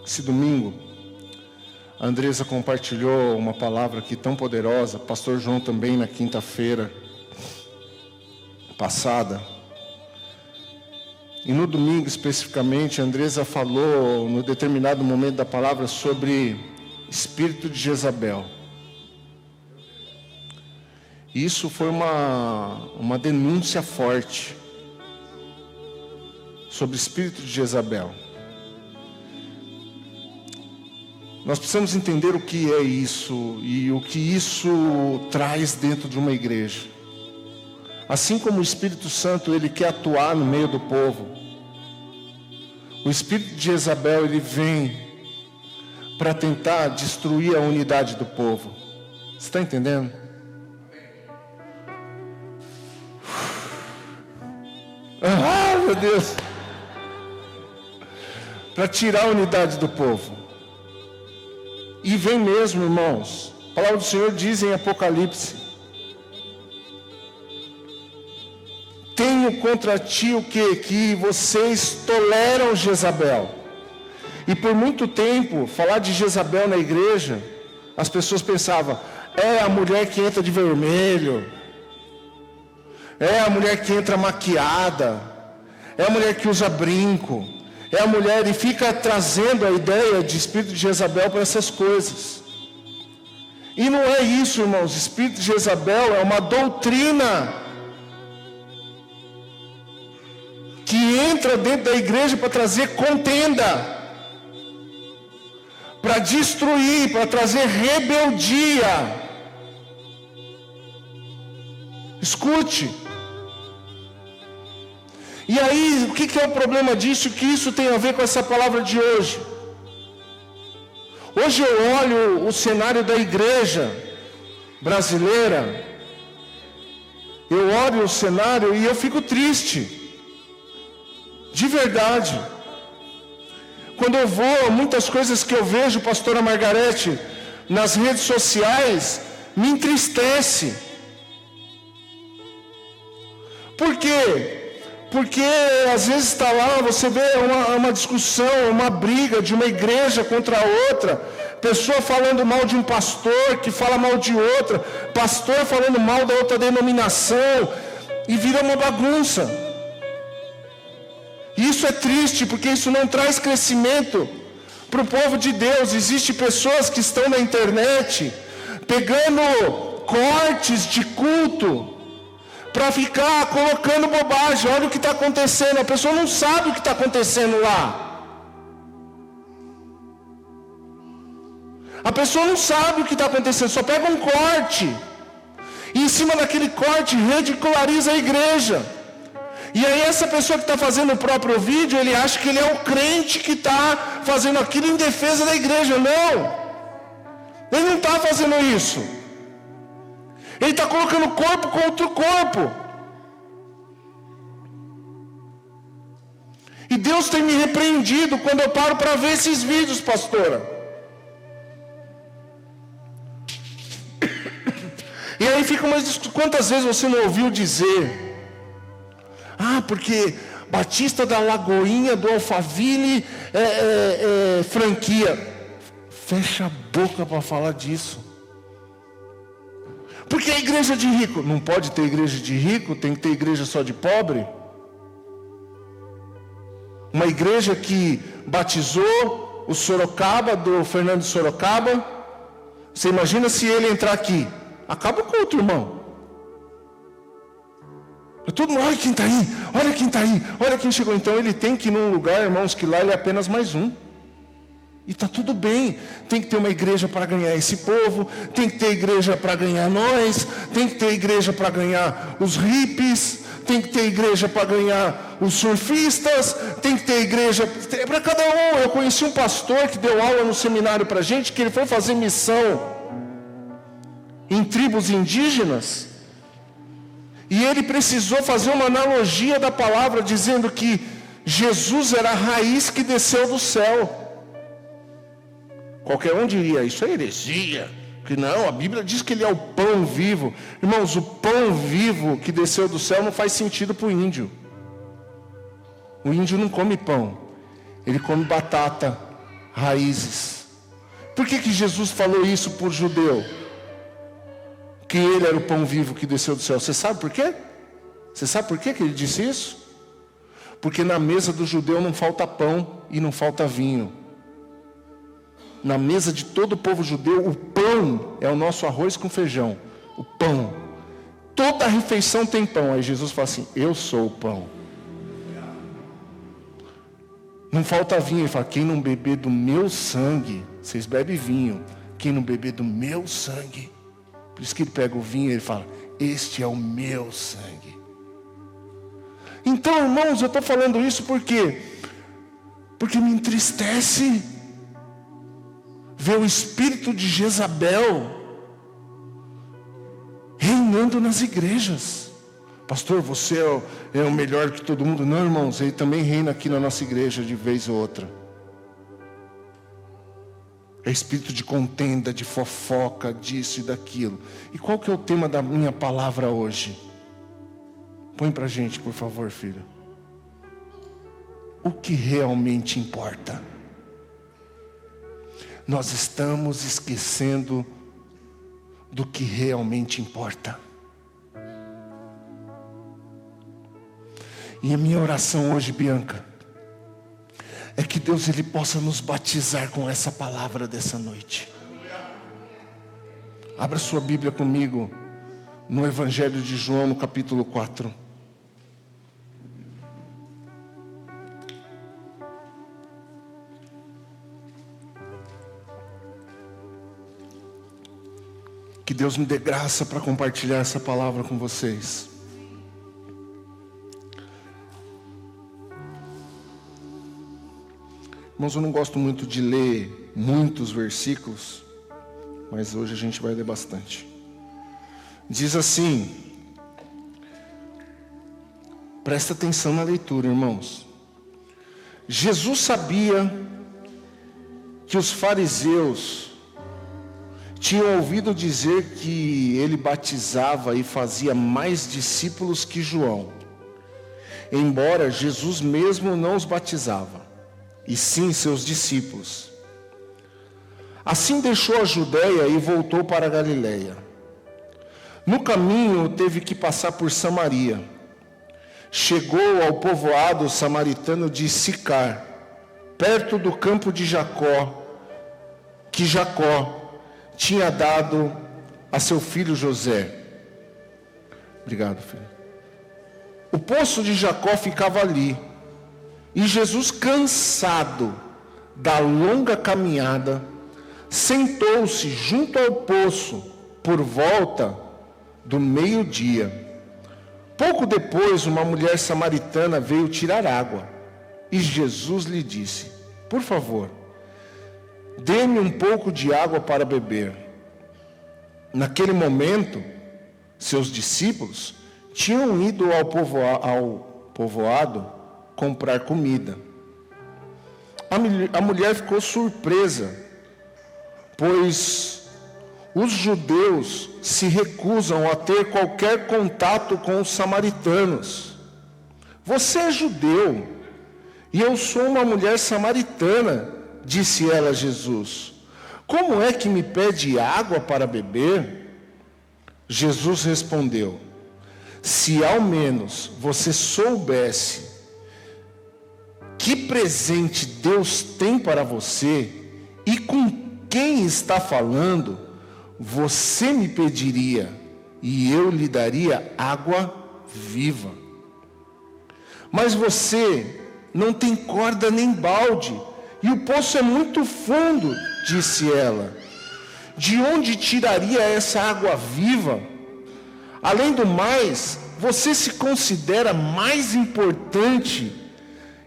Esse domingo, a Andresa compartilhou uma palavra aqui tão poderosa, pastor João também na quinta-feira passada. E no domingo especificamente, a Andresa falou, no determinado momento da palavra, sobre espírito de Jezabel. E isso foi uma denúncia forte sobre o espírito de Jezabel. Nós precisamos entender o que é isso e o que isso traz dentro de uma igreja. Assim como o Espírito Santo, ele quer atuar no meio do povo, o espírito de Jezabel, ele vem para tentar destruir a unidade do povo. Você está entendendo? Ah, meu Deus! Para tirar a unidade do povo. E vem mesmo, irmãos. A palavra do Senhor diz em Apocalipse: tenho contra ti o quê? Que vocês toleram Jezabel. E por muito tempo, falar de Jezabel na igreja, as pessoas pensavam, é a mulher que entra de vermelho, é a mulher que entra maquiada, é a mulher que usa brinco, é a mulher, e fica trazendo a ideia de espírito de Jezabel para essas coisas. E não é isso, irmãos. Espírito de Jezabel é uma doutrina que entra dentro da igreja para trazer contenda, para destruir, para trazer rebeldia. Escute. E aí, o que é o problema disso? Que isso tem a ver com essa palavra de hoje? Hoje eu olho o cenário da igreja brasileira, eu olho o cenário e eu fico triste, de verdade. Quando eu vou, muitas coisas que eu vejo, pastora Margarete, nas redes sociais, me entristece. Por quê? Porque às vezes está lá, você vê uma discussão, uma briga de uma igreja contra a outra, pessoa falando mal de um pastor, que fala mal de outra, pastor falando mal da outra denominação, e vira uma bagunça. Isso é triste, porque isso não traz crescimento para o povo de Deus. Existem pessoas que estão na internet, pegando cortes de culto, para ficar colocando bobagem. Olha o que está acontecendo. A pessoa não sabe o que está acontecendo lá. A pessoa não sabe o que está acontecendo. Só pega um corte. E em cima daquele corte ridiculariza a igreja. E aí essa pessoa que está fazendo o próprio vídeo, ele acha que ele é o crente que está fazendo aquilo em defesa da igreja. Não. Ele não está fazendo isso. Ele está colocando corpo contra o corpo. E Deus tem me repreendido quando eu paro para ver esses vídeos, pastora. E aí fica mais... Quantas vezes você não ouviu dizer: ah, porque Batista da Lagoinha, do Alphaville, franquia. Fecha a boca para falar disso. Porque a igreja de rico, não pode ter igreja de rico, tem que ter igreja só de pobre. Uma igreja que batizou o Sorocaba, do Fernando Sorocaba, você imagina se ele entrar aqui, acaba o culto, irmão. Todo mundo, olha quem está aí, olha quem está aí, olha quem chegou. Então ele tem que ir num lugar, irmãos, que lá ele é apenas mais um. E está tudo bem, tem que ter uma igreja para ganhar esse povo, tem que ter igreja para ganhar nós, tem que ter igreja para ganhar os hippies, tem que ter igreja para ganhar os surfistas, tem que ter igreja para cada um. Eu conheci um pastor que deu aula no seminário para a gente, que ele foi fazer missão em tribos indígenas, e ele precisou fazer uma analogia da palavra, dizendo que Jesus era a raiz que desceu do céu. Qualquer um diria, isso é heresia, que não, a Bíblia diz que ele é o pão vivo. Irmãos, o pão vivo que desceu do céu não faz sentido para o índio. O índio não come pão, Ele come batata, raízes. Por que Jesus falou isso para o judeu? Que ele era o pão vivo que desceu do céu. Você sabe por quê? Você sabe por quê que ele disse isso? Porque na mesa do judeu não falta pão e não falta vinho. Na mesa de todo o povo judeu, o pão é o nosso arroz com feijão. O pão. Toda refeição tem pão. Aí Jesus fala assim, eu sou o pão. Não falta vinho. Ele fala, quem não beber do meu sangue, vocês bebem vinho. Quem não beber do meu sangue. Por isso que ele pega o vinho e ele fala, este é o meu sangue. Então, irmãos, eu estou falando isso por quê? Porque me entristece ver o espírito de Jezabel reinando nas igrejas. Pastor, você é o melhor que todo mundo. Não, irmãos, ele também reina aqui na nossa igreja de vez ou outra. É espírito de contenda, de fofoca, disso e daquilo. E qual que é o tema da minha palavra hoje? Põe pra gente, por favor, filho. O que realmente importa? Nós estamos esquecendo do que realmente importa. E a minha oração hoje, Bianca, é que Deus ele possa nos batizar com essa palavra dessa noite. Abra sua Bíblia comigo no Evangelho de João, no capítulo 4. Que Deus me dê graça para compartilhar essa palavra com vocês. Irmãos, eu não gosto muito de ler muitos versículos, mas hoje a gente vai ler bastante. Diz assim, presta atenção na leitura, irmãos. Jesus sabia que os fariseus tinham ouvido dizer que ele batizava e fazia mais discípulos que João, embora Jesus mesmo não os batizava, e sim seus discípulos. Assim deixou a Judeia e voltou para a Galileia. No caminho teve que passar por Samaria. Chegou ao povoado samaritano de Sicar, perto do campo de Jacó, que Jacó tinha dado a seu filho José. Obrigado, filho. O poço de Jacó ficava ali. E Jesus, cansado da longa caminhada, sentou-se junto ao poço por volta do meio-dia. Pouco depois, uma mulher samaritana veio tirar água. E Jesus lhe disse, por favor, dê-me um pouco de água para beber. Naquele momento, seus discípulos tinham ido ao povoado comprar comida. A mulher ficou surpresa, pois os judeus se recusam a ter qualquer contato com os samaritanos. Você é judeu, e eu sou uma mulher samaritana, disse ela a Jesus. Como é que me pede água para beber? Jesus respondeu, se ao menos você soubesse que presente Deus tem para você e com quem está falando, você me pediria e eu lhe daria água viva. Mas você não tem corda nem balde, e o poço é muito fundo, disse ela. De onde tiraria essa água viva? Além do mais, você se considera mais importante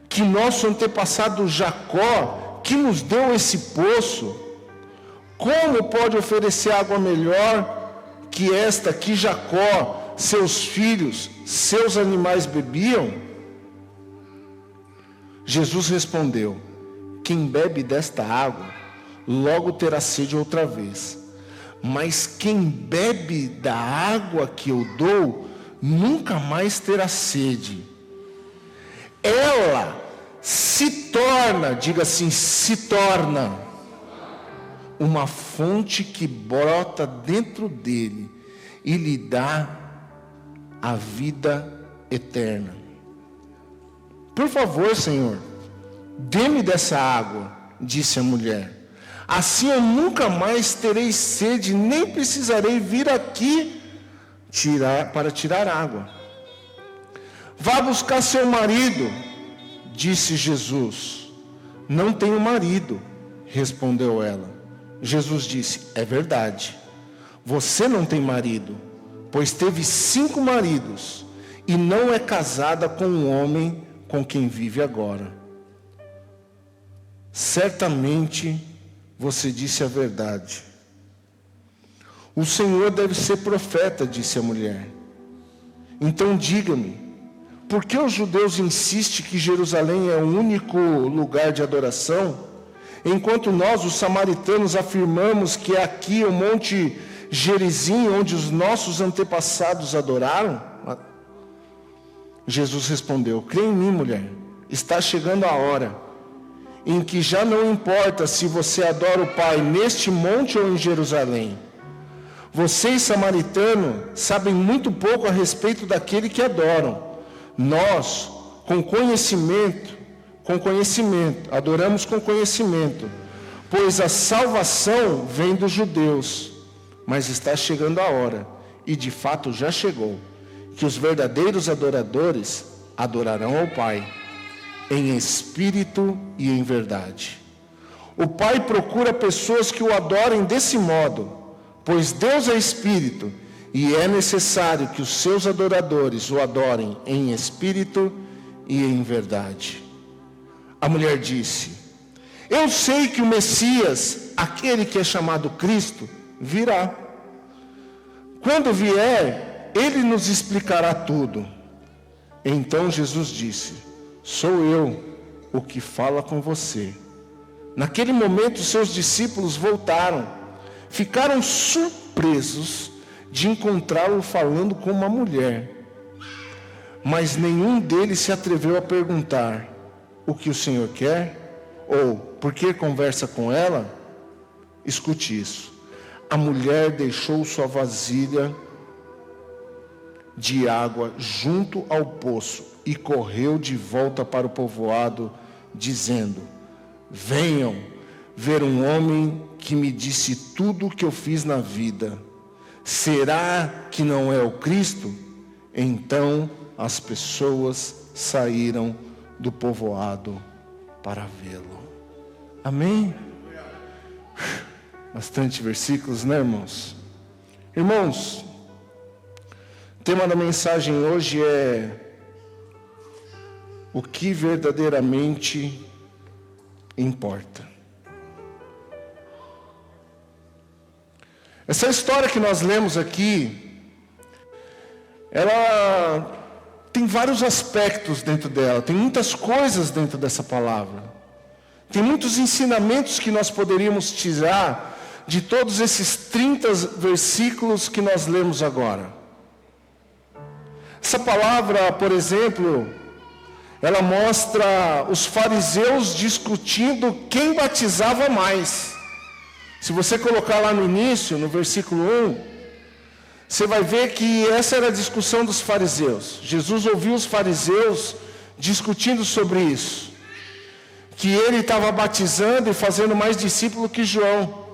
que nosso antepassado Jacó, que nos deu esse poço? Como pode oferecer água melhor que esta que Jacó, seus filhos, seus animais bebiam? Jesus respondeu, quem bebe desta água, logo terá sede outra vez. Mas quem bebe da água que eu dou, nunca mais terá sede. Ela se torna, diga assim, se torna uma fonte que brota dentro dele e lhe dá a vida eterna. Por favor, Senhor, dê-me dessa água, disse a mulher. Assim eu nunca mais terei sede, nem precisarei vir aqui para tirar água. Vá buscar seu marido, disse Jesus. Não tenho marido, respondeu ela. Jesus disse, é verdade, você não tem marido, pois teve 5 maridos, e não é casada com o homem com quem vive agora. Certamente você disse a verdade. O Senhor deve ser profeta, disse a mulher. Então diga-me, por que os judeus insistem que Jerusalém é o único lugar de adoração, enquanto nós, os samaritanos, afirmamos que é aqui o Monte Gerizim, onde os nossos antepassados adoraram? Jesus respondeu, crê em mim, mulher, está chegando a hora em que já não importa se você adora o Pai neste monte ou em Jerusalém. Vocês, samaritanos, sabem muito pouco a respeito daquele que adoram. Nós, com conhecimento, adoramos com conhecimento, pois a salvação vem dos judeus. Mas está chegando a hora, e de fato já chegou, que os verdadeiros adoradores adorarão ao Pai, em espírito e em verdade. O Pai procura pessoas que o adorem desse modo, pois Deus é espírito, e é necessário que os seus adoradores o adorem em espírito e em verdade. A mulher disse, eu sei que o Messias, aquele que é chamado Cristo, virá. Quando vier, ele nos explicará tudo. Então Jesus disse, sou eu o que fala com você. Naquele momento, seus discípulos voltaram. Ficaram surpresos de encontrá-lo falando com uma mulher. Mas nenhum deles se atreveu a perguntar, o que o Senhor quer? Ou, por que conversa com ela? Escute isso. A mulher deixou sua vasilha de água junto ao poço e correu de volta para o povoado, dizendo, venham ver um homem que me disse tudo o que eu fiz na vida. Será que não é o Cristo? Então as pessoas saíram do povoado para vê-lo. Amém? Bastante versículos, né, irmãos? Irmãos, o tema da mensagem hoje é o que verdadeiramente importa. Essa história que nós lemos aqui, ela tem vários aspectos dentro dela, tem muitas coisas dentro dessa palavra. Tem muitos ensinamentos que nós poderíamos tirar de todos esses 30 versículos que nós lemos agora. Essa palavra, por exemplo, ela mostra os fariseus discutindo quem batizava mais. Se você colocar lá no início, no versículo 1, você vai ver que essa era a discussão dos fariseus. Jesus ouviu os fariseus discutindo sobre isso. Que ele estava batizando e fazendo mais discípulo que João.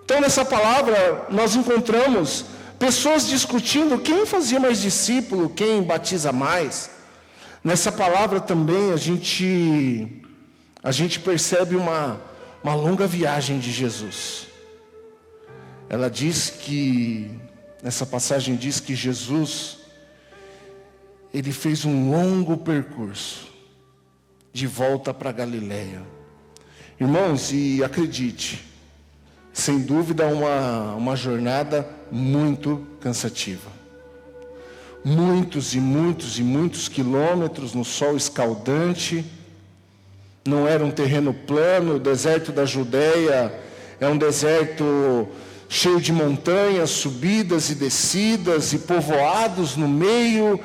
Então, nessa palavra, nós encontramos pessoas discutindo quem fazia mais discípulo, quem batiza mais. Nessa palavra também a gente percebe uma longa viagem de Jesus. Ela diz que, nessa passagem diz que Jesus, ele fez um longo percurso de volta para Galileia. Irmãos, e acredite, sem dúvida uma jornada muito cansativa. Muitos e muitos e muitos quilômetros no sol escaldante. Não era um terreno plano. O deserto da Judeia é um deserto cheio de montanhas, subidas e descidas e povoados no meio.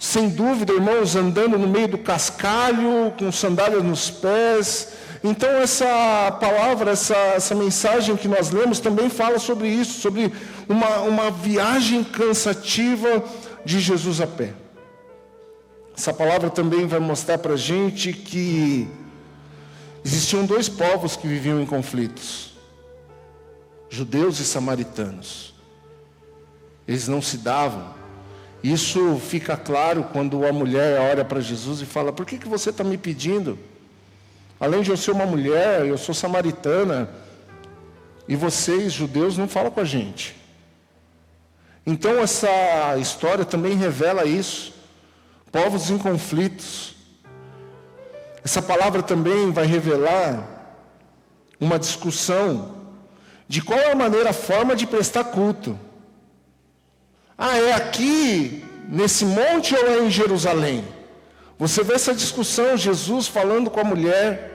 sem dúvida, irmãos, andando no meio do cascalho, com sandálias nos pés. Então essa palavra, essa mensagem que nós lemos também fala sobre isso, sobre uma viagem cansativa de Jesus a pé. Essa palavra também vai mostrar para a gente que existiam dois povos que viviam em conflitos: judeus e samaritanos. Eles não se davam. Isso fica claro quando a mulher olha para Jesus e fala: por que você está me pedindo? Além de eu ser uma mulher, eu sou samaritana, e vocês, judeus, não falam com a gente. Então essa história também revela isso. Povos em conflitos. Essa palavra também vai revelar uma discussão de qual é a forma de prestar culto. É aqui, nesse monte, ou é em Jerusalém? Você vê essa discussão, Jesus falando com a mulher.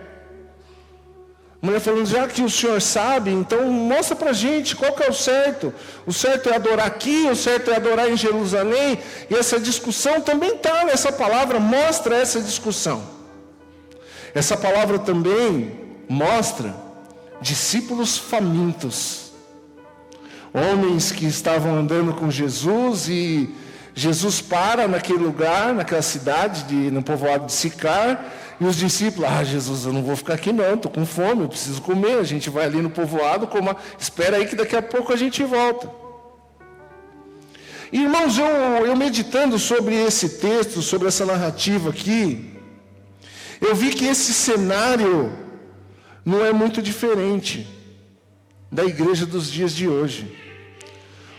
A mulher falando: já que o Senhor sabe, então mostra para a gente qual que é o certo. O certo é adorar aqui, o certo é adorar em Jerusalém. E essa discussão também está nessa palavra, mostra essa discussão. Essa palavra também mostra discípulos famintos. Homens que estavam andando com Jesus e Jesus para naquele lugar, naquela cidade, no povoado de Sicar, e os discípulos: Jesus, eu não vou ficar aqui não, estou com fome, eu preciso comer. A gente vai ali no povoado, espera aí que daqui a pouco a gente volta. Irmãos, eu meditando sobre esse texto, sobre essa narrativa aqui, eu vi que esse cenário não é muito diferente da igreja dos dias de hoje.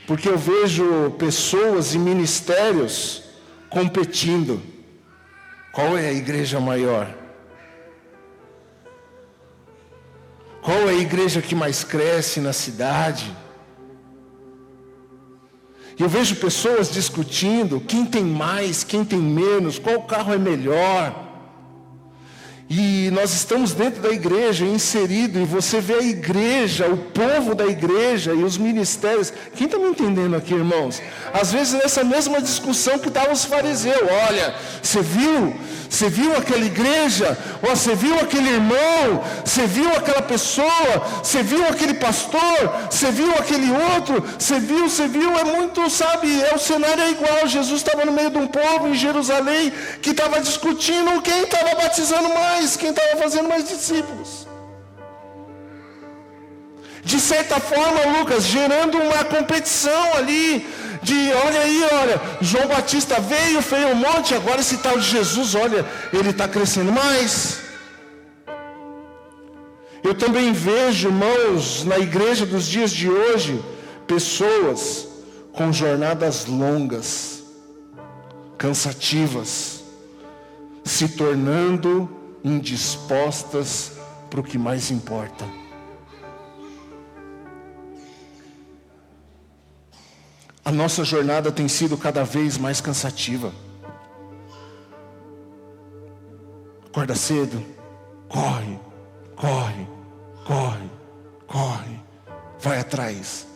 Porque eu vejo pessoas e ministérios competindo. Qual é a igreja maior? Qual é a igreja que mais cresce na cidade? E eu vejo pessoas discutindo quem tem mais, quem tem menos, qual carro é melhor. E nós estamos dentro da igreja, inserido, e você vê a igreja, o povo da igreja e os ministérios. Quem está me entendendo aqui, irmãos? Às vezes nessa mesma discussão que estavam os fariseus: olha, você viu aquela igreja? Você viu aquele irmão? Você viu aquela pessoa? Você viu aquele pastor? Você viu aquele outro? Você viu, é muito, o cenário é igual. Jesus estava no meio de um povo em Jerusalém que estava discutindo quem estava batizando mais, quem estava fazendo mais discípulos. De certa forma, Lucas, gerando uma competição ali, olha, João Batista veio, fez um monte, agora esse tal de Jesus, olha, ele está crescendo mais. Eu também vejo, irmãos, na igreja dos dias de hoje, pessoas com jornadas longas, cansativas, se tornando indispostas para o que mais importa. A nossa jornada tem sido cada vez mais cansativa. Acorda cedo, corre, vai atrás.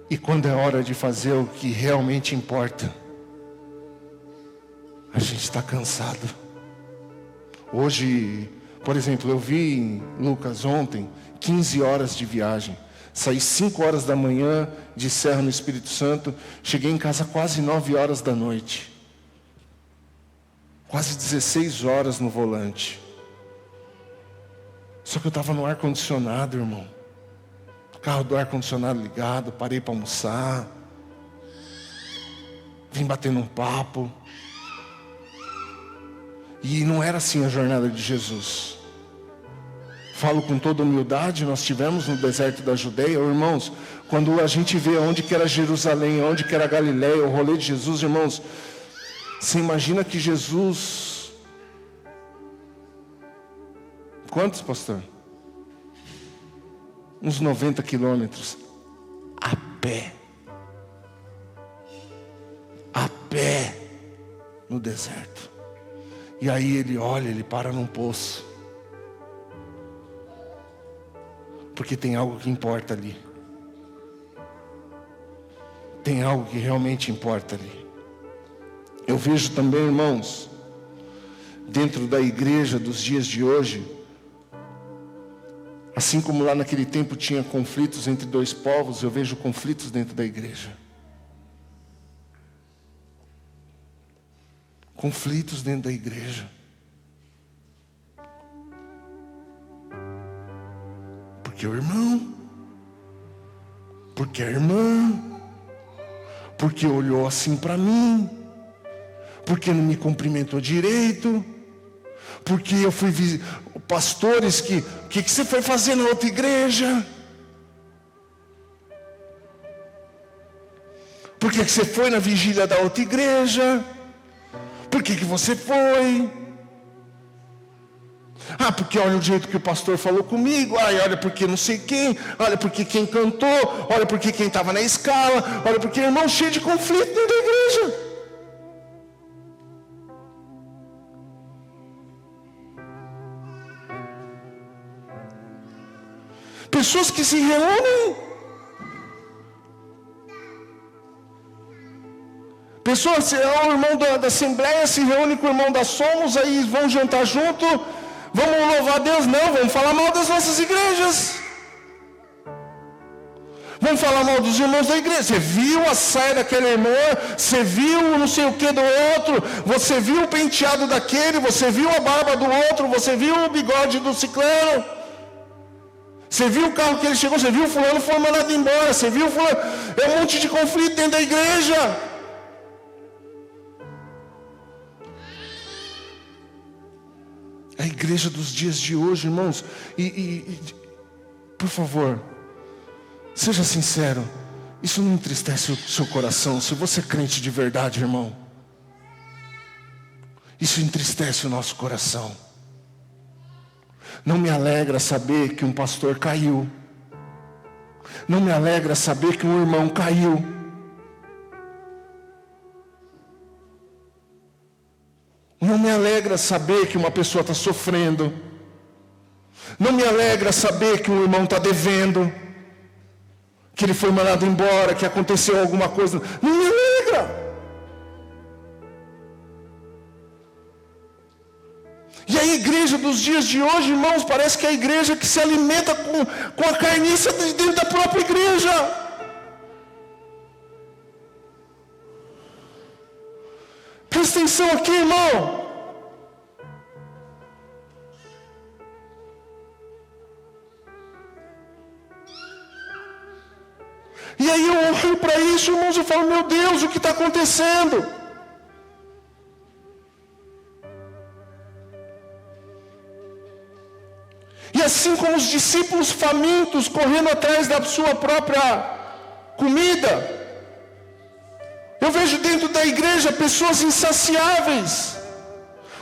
E quando é hora de fazer o que realmente importa, a gente está cansado. Hoje, por exemplo, eu vi em Lucas ontem, 15 horas de viagem. Saí 5 horas da manhã de Serra no Espírito Santo. Cheguei em casa quase 9 horas da noite. Quase 16 horas no volante. Só que eu estava no ar-condicionado, irmão. O carro do ar-condicionado ligado, parei para almoçar. Vim batendo um papo. E não era assim a jornada de Jesus. Falo com toda humildade, nós estivemos no deserto da Judeia, irmãos, quando a gente vê onde que era Jerusalém, onde que era Galileia, o rolê de Jesus, irmãos, você imagina que Jesus... Quantos, pastor? Uns 90 quilômetros, a pé, no deserto. E aí ele olha, ele para num poço. Porque tem algo que importa ali. Tem algo que realmente importa ali. Eu vejo também, irmãos, dentro da igreja dos dias de hoje, assim como lá naquele tempo tinha conflitos entre dois povos, eu vejo conflitos dentro da igreja. Conflitos dentro da igreja. Porque o irmão, porque a irmã, porque olhou assim para mim, porque não me cumprimentou direito, porque eu fui pastores que você foi fazer na outra igreja? Por que você foi na vigília da outra igreja? Por que você foi? Ah, porque olha o jeito que o pastor falou comigo. Ai, olha porque não sei quem. Olha porque quem cantou. Olha porque quem estava na escala. Olha porque irmão cheio de conflito dentro da igreja. Pessoas que se reúnem. Pessoas, o irmão da Assembleia se reúne com o irmão da Somos, aí vão jantar junto. Vamos louvar a Deus? Não, vamos falar mal das nossas igrejas. Vamos falar mal dos irmãos da igreja. Você viu a saia daquela irmã? Você viu não sei o que do outro? Você viu o penteado daquele? Você viu a barba do outro? Você viu o bigode do ciclano? Você viu o carro que ele chegou? Você viu o fulano foi mandado embora? Você viu o fulano? É um monte de conflito dentro da igreja. A igreja dos dias de hoje, irmãos, por favor, seja sincero, isso não entristece o seu coração? Se você é crente de verdade, irmão, isso entristece o nosso coração. Não me alegra saber que um pastor caiu. Não me alegra saber que um irmão caiu. Não me alegra saber que uma pessoa está sofrendo. Não me alegra saber que um irmão está devendo, que ele foi mandado embora, que aconteceu alguma coisa. Não me alegra. E a igreja dos dias de hoje, irmãos, parece que é a igreja que se alimenta com a carniça de dentro da própria igreja. Presta atenção aqui, irmão. E aí eu olho para isso, irmãos, e falo, meu Deus, o que está acontecendo? E assim como os discípulos famintos, correndo atrás da sua própria comida, eu vejo dentro da igreja pessoas insaciáveis,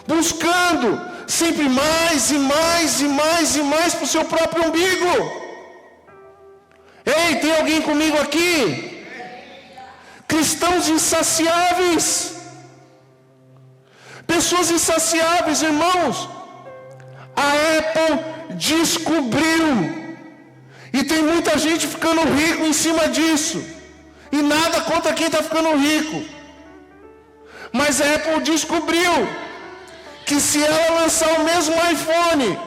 buscando sempre mais e mais e mais e mais para o seu próprio umbigo. Ei, tem alguém comigo aqui? Cristãos insaciáveis, pessoas insaciáveis, irmãos. A Apple descobriu, e tem muita gente ficando rico em cima disso. E nada contra quem está ficando rico. Mas a Apple descobriu que se ela lançar o mesmo iPhone,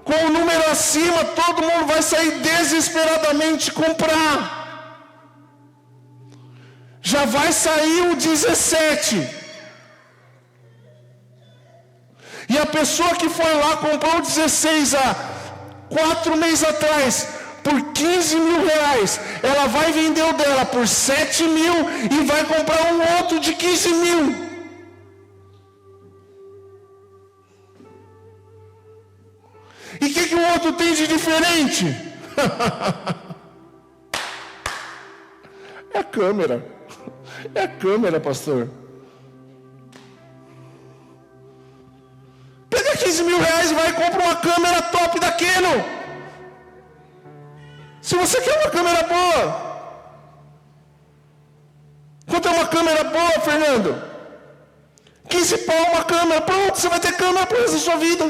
com o número acima, todo mundo vai sair desesperadamente comprar. Já vai sair o 17. E a pessoa que foi lá comprou o 16 há 4 meses atrás, por 15 mil reais, ela vai vender o dela por 7 mil e vai comprar um outro de 15 mil. E o que o outro tem de diferente? É a câmera. É a câmera, pastor. Pega 15 mil reais e vai e compra uma câmera top da Canon. Se você quer uma câmera boa. Quanto é uma câmera boa, Fernando? 15 pau uma câmera. Pronto, você vai ter câmera para essa sua vida.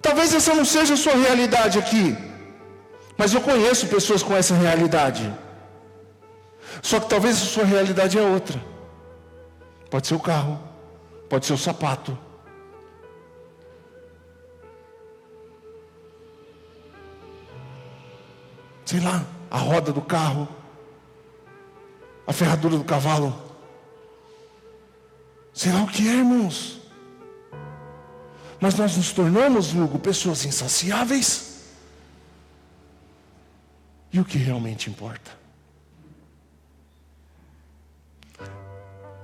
Talvez essa não seja a sua realidade aqui, mas eu conheço pessoas com essa realidade. Só que talvez a sua realidade é outra. Pode ser o carro, pode ser o sapato. Sei lá, a roda do carro, a ferradura do cavalo. Sei lá o que é, irmãos. Mas nós nos tornamos, Hugo, pessoas insaciáveis. E o que realmente importa?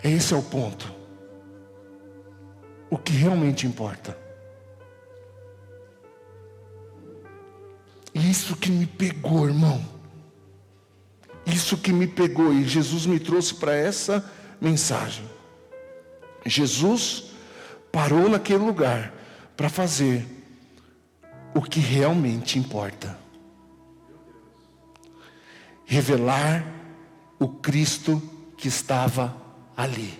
Esse é o ponto. O que realmente importa. Isso que me pegou, irmão. Isso que me pegou. E Jesus me trouxe para essa mensagem. Jesus parou naquele lugar para fazer o que realmente importa. Revelar o Cristo que estava ali.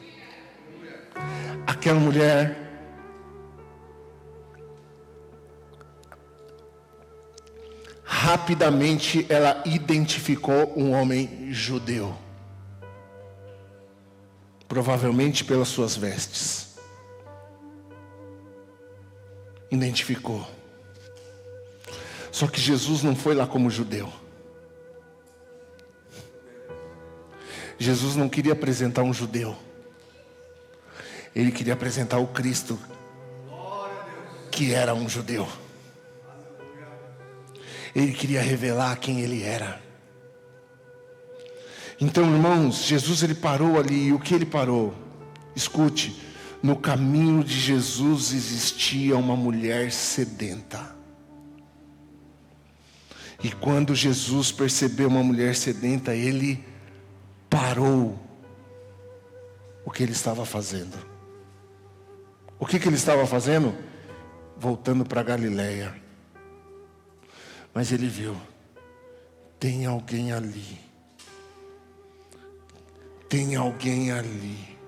Aquela mulher rapidamente ela identificou um homem judeu. Provavelmente pelas suas vestes. Identificou. Só que Jesus não foi lá como judeu. Jesus não queria apresentar um judeu. Ele queria apresentar o Cristo que era um judeu. Ele queria revelar quem ele era. Então, irmãos, Jesus ele parou ali. E o que ele parou? Escute, no caminho de Jesus existia uma mulher sedenta. E quando Jesus percebeu uma mulher sedenta, ele parou o que ele estava fazendo. O que ele estava fazendo? Voltando para Galileia. Mas ele viu, tem alguém ali. Tem alguém ali.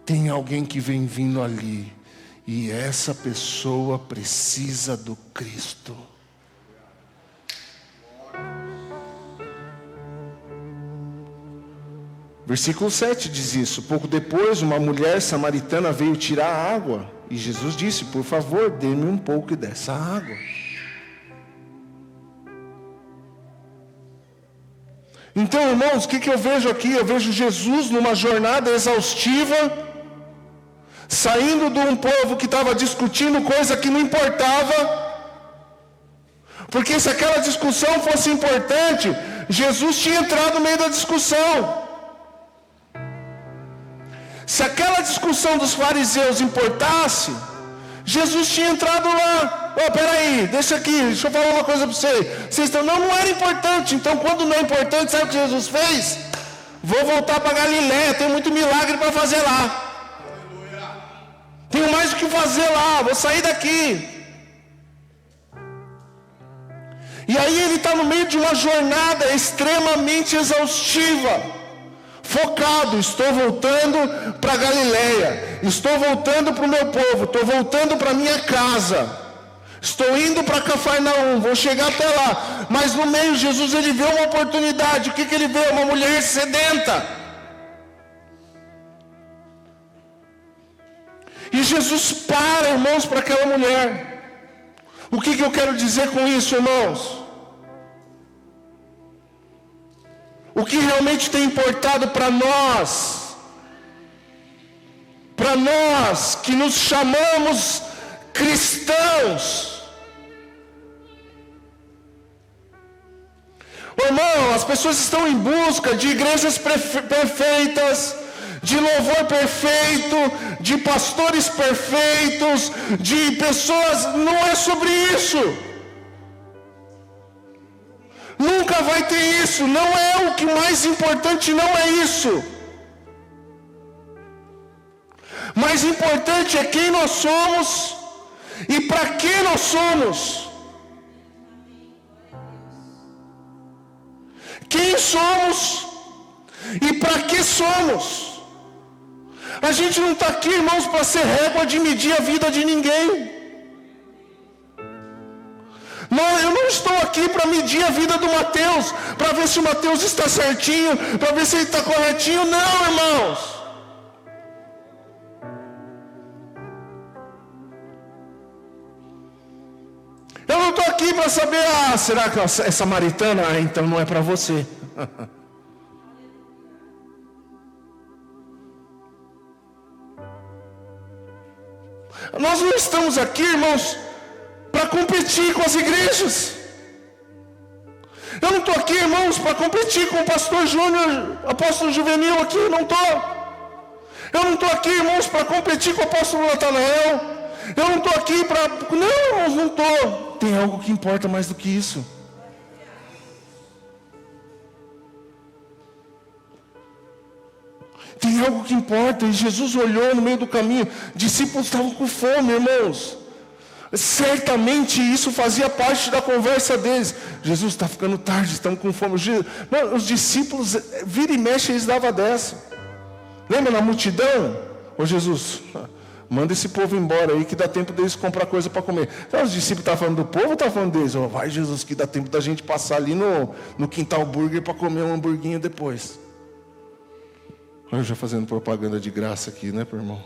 Tem alguém que vem vindo ali. E essa pessoa precisa do Cristo. Versículo 7 diz isso. Pouco depois, uma mulher samaritana veio tirar a água. E Jesus disse, por favor, dê-me um pouco dessa água. Então, irmãos, o que eu vejo aqui? Eu vejo Jesus numa jornada exaustiva, saindo de um povo que estava discutindo coisa que não importava. Porque se aquela discussão fosse importante, Jesus tinha entrado no meio da discussão. Se aquela discussão dos fariseus importasse, Jesus tinha entrado lá. Peraí, deixa eu falar uma coisa para vocês estão, não era importante. Então quando não é importante, sabe o que Jesus fez? Vou voltar para Galileia, tem muito milagre para fazer lá. Tenho mais o que fazer lá, vou sair daqui. E aí ele está no meio de uma jornada extremamente exaustiva. Focado, estou voltando para Galileia, estou voltando para o meu povo, estou voltando para minha casa, estou indo para Cafarnaum, vou chegar até lá. Mas no meio Jesus ele vê uma oportunidade. O que ele vê? Uma mulher sedenta. E Jesus para, irmãos, para aquela mulher. O que eu quero dizer com isso, irmãos? O que realmente tem importado para nós que nos chamamos cristãos. Irmão, as pessoas estão em busca de igrejas perfeitas, de louvor perfeito, de pastores perfeitos, de pessoas. Não é sobre isso. Nunca vai ter isso. Não é o que mais importante, não é isso. Mais importante é quem nós somos e para que nós somos. Quem somos e para que somos. A gente não está aqui, irmãos, para ser régua de medir a vida de ninguém. Eu não estou aqui para medir a vida do Mateus, para ver se o Mateus está certinho, para ver se ele está corretinho. Não, irmãos. Eu não estou aqui para saber, será que é samaritana? Então não é para você. Nós não estamos aqui, irmãos, para competir com as igrejas. Eu não estou aqui, irmãos, para competir com o pastor Júnior, apóstolo Juvenil aqui, não estou. Eu não estou aqui, irmãos, para competir com o apóstolo Natanael. Eu não estou aqui para... Não, irmãos, não estou. Tem algo que importa mais do que isso. Tem algo que importa. E Jesus olhou no meio do caminho. Discípulos estavam com fome, irmãos. Certamente isso fazia parte da conversa deles. Jesus, está ficando tarde, estamos com fome. Os discípulos, vira e mexe, eles davam dessa. Lembra na multidão? Ô Jesus, manda esse povo embora aí que dá tempo deles comprar coisa para comer. Então os discípulos estavam falando do povo ou estavam falando deles? Vai Jesus, que dá tempo da gente passar ali no Quintal Burger para comer um hamburguinho depois. Olha eu já fazendo propaganda de graça aqui, né, pro irmão?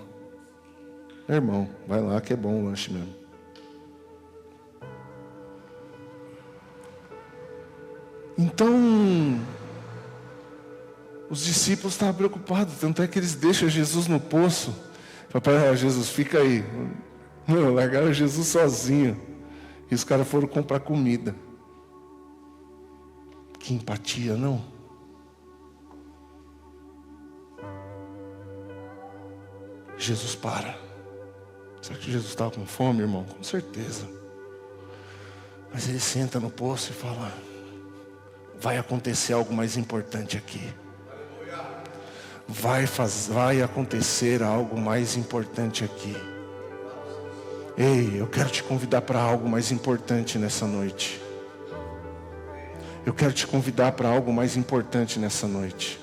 Irmão, vai lá que é bom o lanche mesmo. Então, os discípulos estavam preocupados, tanto é que eles deixam Jesus no poço. Falaram, Jesus, fica aí. Não, largaram Jesus sozinho. E os caras foram comprar comida. Que empatia, não? Jesus para. Será que Jesus estava com fome, irmão? Com certeza. Mas ele senta no poço e fala, vai acontecer algo mais importante aqui. Vai acontecer algo mais importante aqui. Ei, eu quero te convidar para algo mais importante nessa noite. Eu quero te convidar para algo mais importante nessa noite.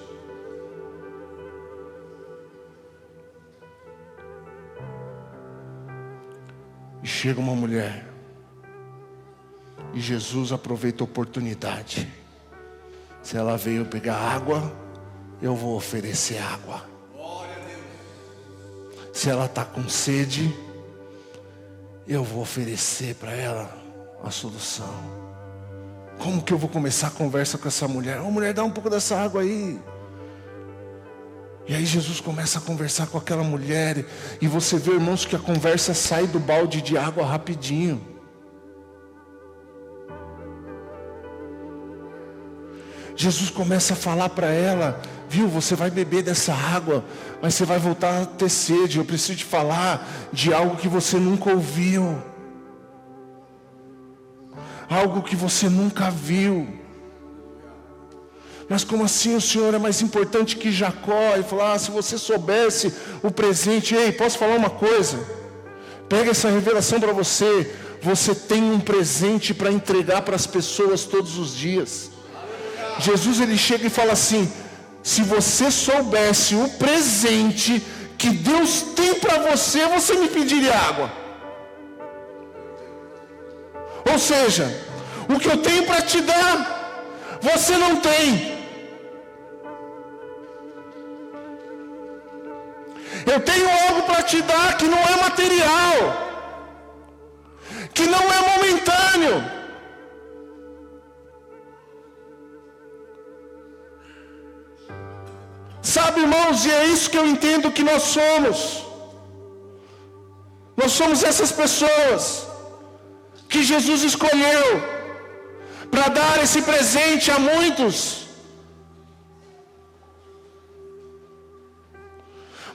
E chega uma mulher. E Jesus aproveita a oportunidade. Se ela veio pegar água, eu vou oferecer água. Se ela está com sede, eu vou oferecer para ela a solução. Como que eu vou começar a conversa com essa mulher? Mulher, dá um pouco dessa água aí. E aí Jesus começa a conversar com aquela mulher. E você vê, irmãos, que a conversa sai do balde de água rapidinho. Jesus começa a falar para ela, viu, você vai beber dessa água, mas você vai voltar a ter sede. Eu preciso te falar de algo que você nunca ouviu. Algo que você nunca viu. Mas como assim o Senhor é mais importante que Jacó? E falou, se você soubesse o presente. Ei, posso falar uma coisa? Pega essa revelação para você. Você tem um presente para entregar para as pessoas todos os dias. Jesus, ele chega e fala assim, se você soubesse o presente que Deus tem para você, você me pediria água. Ou seja, o que eu tenho para te dar, você não tem. Eu tenho algo para te dar que não é material, que não é momentâneo. Sabe, irmãos, e é isso que eu entendo que nós somos. Nós somos essas pessoas que Jesus escolheu para dar esse presente a muitos.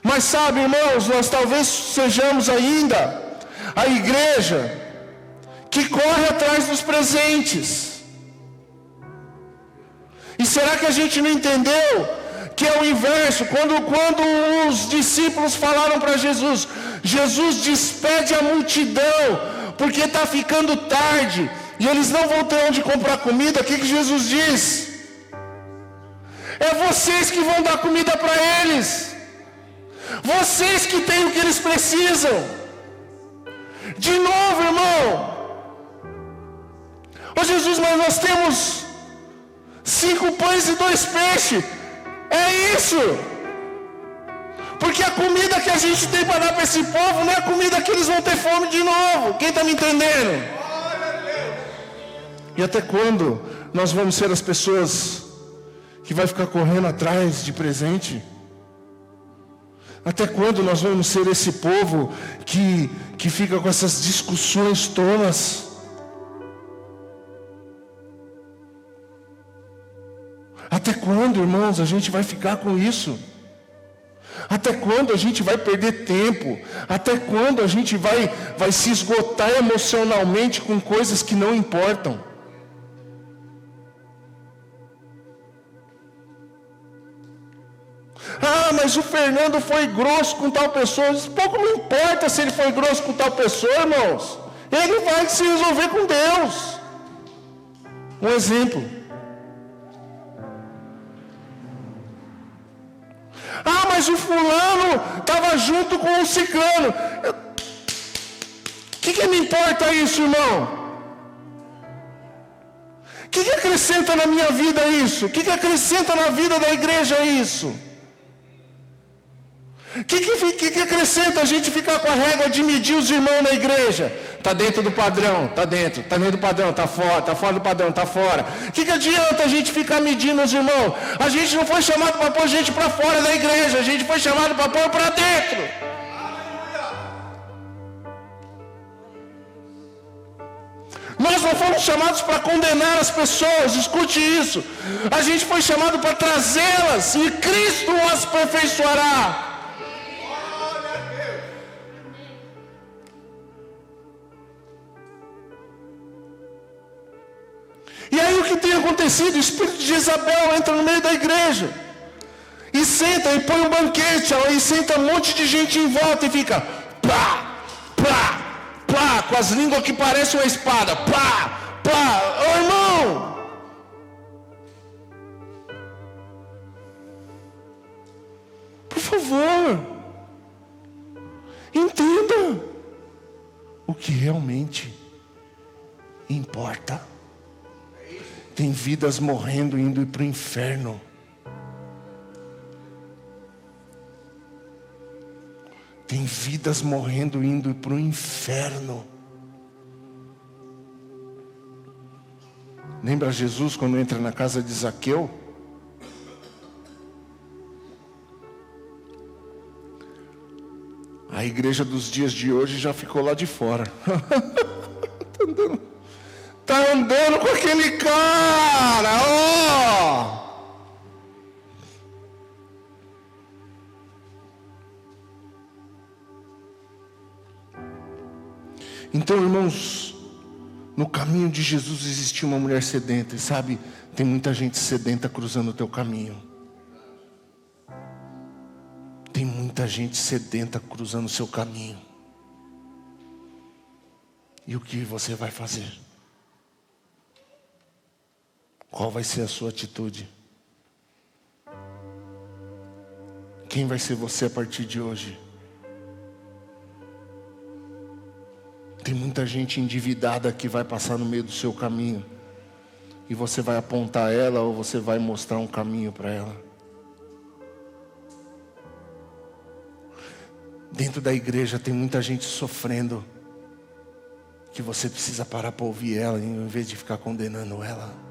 Mas sabe, irmãos, nós talvez sejamos ainda a igreja que corre atrás dos presentes. E será que a gente não entendeu que é o inverso? Quando os discípulos falaram para Jesus, Jesus despede a multidão, porque está ficando tarde, e eles não vão ter onde comprar comida. O que Jesus diz? É vocês que vão dar comida para eles. Vocês que têm o que eles precisam. De novo, irmão, Ô Jesus, mas nós temos 5 pães e 2 peixes. É isso. Porque a comida que a gente tem para dar para esse povo não é a comida que eles vão ter fome de novo. Quem está me entendendo? E até quando nós vamos ser as pessoas que vai ficar correndo atrás de presente? Até quando nós vamos ser esse povo que fica com essas discussões tolas? Até quando, irmãos, a gente vai ficar com isso? Até quando a gente vai perder tempo? Até quando a gente vai se esgotar emocionalmente com coisas que não importam? Ah, mas o Fernando foi grosso com tal pessoa. Pouco não importa se ele foi grosso com tal pessoa, irmãos. Ele vai se resolver com Deus. Um exemplo. Ah, mas o fulano estava junto com o ciclano. O que me importa isso, irmão? O que acrescenta na minha vida isso? O que acrescenta na vida da igreja isso? O que acrescenta a gente ficar com a régua de medir os irmãos na igreja? Está dentro do padrão, está dentro. Está dentro do padrão, está fora do padrão, está fora. O que adianta a gente ficar medindo os irmãos? A gente não foi chamado para pôr gente para fora da igreja, a gente foi chamado para pôr para dentro. Nós não fomos chamados para condenar as pessoas, escute isso. A gente foi chamado para trazê-las e Cristo as aperfeiçoará. E aí o que tem acontecido? O espírito de Jezabel entra no meio da igreja e senta e põe um banquete, e senta um monte de gente em volta e fica plá, plá, plá, com as línguas que parecem uma espada, plá, plá. Ô irmão, por favor, entenda o que realmente importa. Tem vidas morrendo, indo para o inferno. Tem vidas morrendo, indo para o inferno. Lembra Jesus quando entra na casa de Zaqueu? A igreja dos dias de hoje já ficou lá de fora. Está andando com aquele cara, ó. Então, irmãos, no caminho de Jesus existia uma mulher sedenta. E sabe, tem muita gente sedenta cruzando o teu caminho. Tem muita gente sedenta cruzando o seu caminho. E o que você vai fazer? Qual vai ser a sua atitude? Quem vai ser você a partir de hoje? Tem muita gente endividada que vai passar no meio do seu caminho. E você vai apontar ela ou você vai mostrar um caminho para ela? Dentro da igreja tem muita gente sofrendo, que você precisa parar para ouvir ela em vez de ficar condenando ela.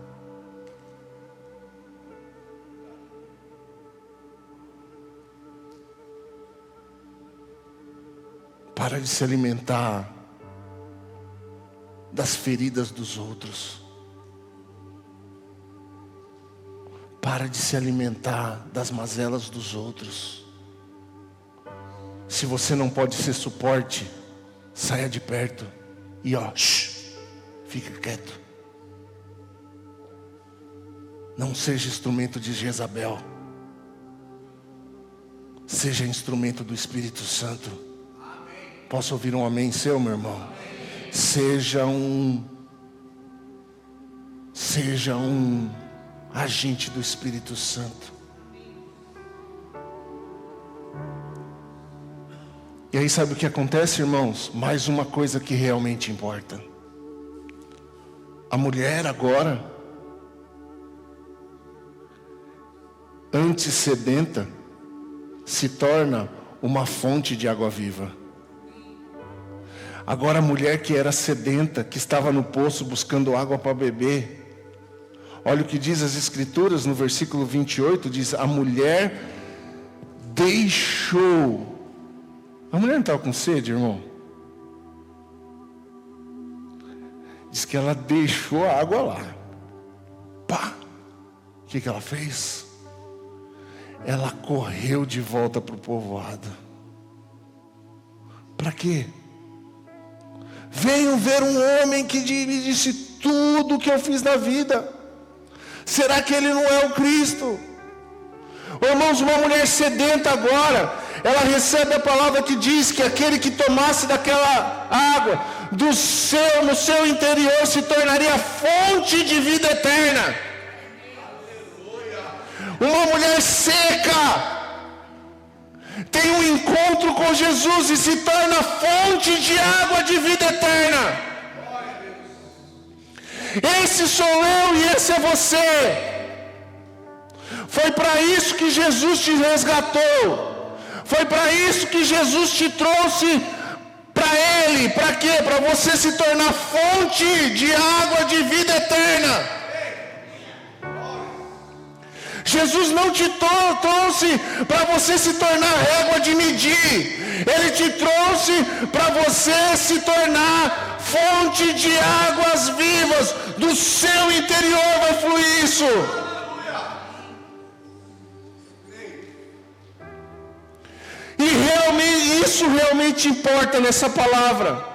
Para de se alimentar das feridas dos outros. Para de se alimentar das mazelas dos outros. Se você não pode ser suporte, saia de perto e fica quieto. Não seja instrumento de Jezabel. Seja instrumento do Espírito Santo. Posso ouvir um amém seu, meu irmão? Amém. Seja um agente do Espírito Santo. E aí sabe o que acontece, irmãos? Mais uma coisa que realmente importa. A mulher agora, antes sedenta, se torna uma fonte de água viva. Agora a mulher que era sedenta, que estava no poço buscando água para beber, olha o que diz as Escrituras no versículo 28, diz, a mulher deixou. A mulher não estava com sede, irmão? Diz que ela deixou a água lá. Pá! O que ela fez? Ela correu de volta para o povoado. Para quê? Venho ver um homem que me disse tudo o que eu fiz na vida. Será que ele não é o Cristo? Irmãos, uma mulher sedenta agora, ela recebe a palavra que diz que aquele que tomasse daquela água no seu interior se tornaria fonte de vida eterna. Uma mulher seca tem um encontro com Jesus e se torna fonte de água de vida eterna. Esse sou eu e esse é você. Foi para isso que Jesus te resgatou. Foi para isso que Jesus te trouxe para Ele. Para quê? Para você se tornar fonte de água de vida eterna. Jesus não te trouxe para você se tornar régua de medir. Ele te trouxe para você se tornar fonte de águas vivas. Do seu interior vai fluir isso. E isso realmente importa nessa palavra.